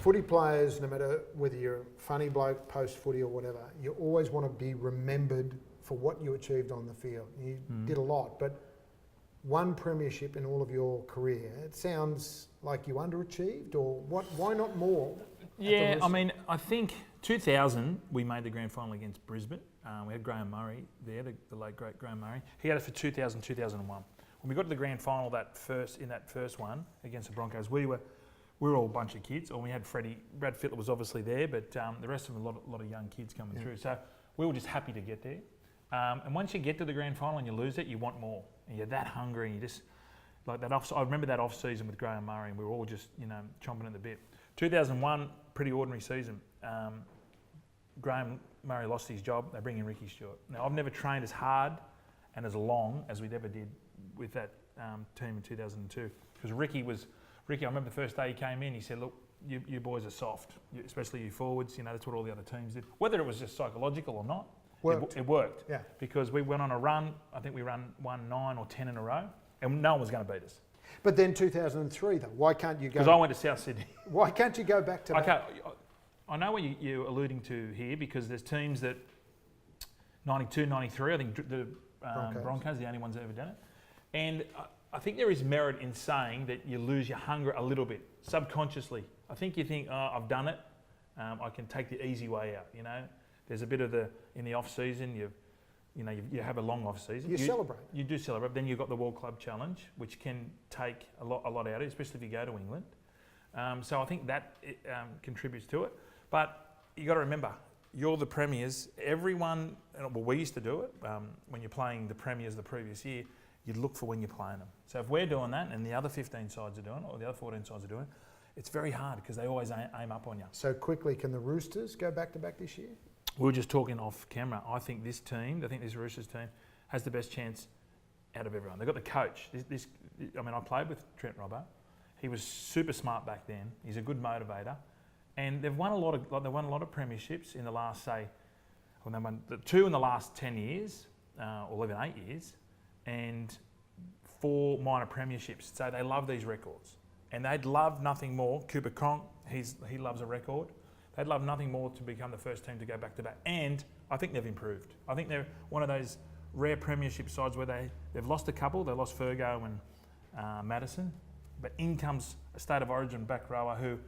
footy players, no matter whether you're a funny bloke, post footy or whatever, you always want to be remembered for what you achieved on the field. You did a lot, but one premiership in all of your career, it sounds like you underachieved, or what? Why not more? Yeah, I mean, I think 2000 we made the grand final against Brisbane. We had Graham Murray there, the late great Graham Murray. He had it for 2000, 2001. When we got to the grand final in that first one against the Broncos, we were all a bunch of kids. Or we had Brad Fittler was obviously there, but the rest of them, a lot of young kids coming through. So we were just happy to get there. And once you get to the grand final and you lose it, you want more. And you're that hungry, and you just like that I remember that off season with Graham Murray, and we were all just chomping at the bit. 2001, pretty ordinary season. Graham Murray lost his job. They bring in Ricky Stewart. Now I've never trained as hard and as long as we ever did with that team in 2002, because Ricky. I remember the first day he came in. He said, "Look, you boys are soft, especially you forwards. That's what all the other teams did. Whether it was just psychological or not." It worked. Yeah. Because we went on a run. I think we won 9 or 10 in a row, and no one was going to beat us. But then 2003, though, why can't you go? Because I went to South Sydney. Why can't you go back to that? I know what you're alluding to here, because there's teams that 92, 93, I think the Broncos are the only ones that have ever done it. And I think there is merit in saying that you lose your hunger a little bit, subconsciously. I think you think, oh, I've done it. I can take the easy way out, There's a bit of in the off season, you have a long off season. You celebrate. You do celebrate. Then you've got the World Club Challenge, which can take a lot out of it, especially if you go to England. So I think that contributes to it. But you got to remember, you're the premiers. Everyone, we used to do it when you're playing the premiers the previous year. You'd look for when you're playing them. So if we're doing that, and the other 15 sides are doing it, or the other 14 sides are doing it, it's very hard because they always aim up on you. So quickly, can the Roosters go back to back this year? We were just talking off camera. I think this Roosters team has the best chance out of everyone. They've got the coach. I played with Trent Robbo. He was super smart back then. He's a good motivator, and they've won a lot of premierships in the last they won the 2 in the last 10 years, or even 8 years, and 4 minor premierships. So they love these records, and they'd love nothing more. Cooper Cronk, he loves a record. They'd love nothing more to become the first team to go back to back. And I think they've improved. I think they're one of those rare premiership sides where they've lost a couple. They lost Fergo and Madison. But in comes a State of Origin back rower who,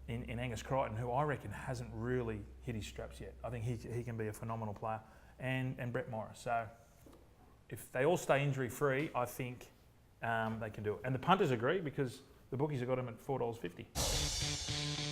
in Angus Crichton, who I reckon hasn't really hit his straps yet. I think he can be a phenomenal player. And Brett Morris. So if they all stay injury free, I think they can do it. And the punters agree, because the bookies have got him at $4.50.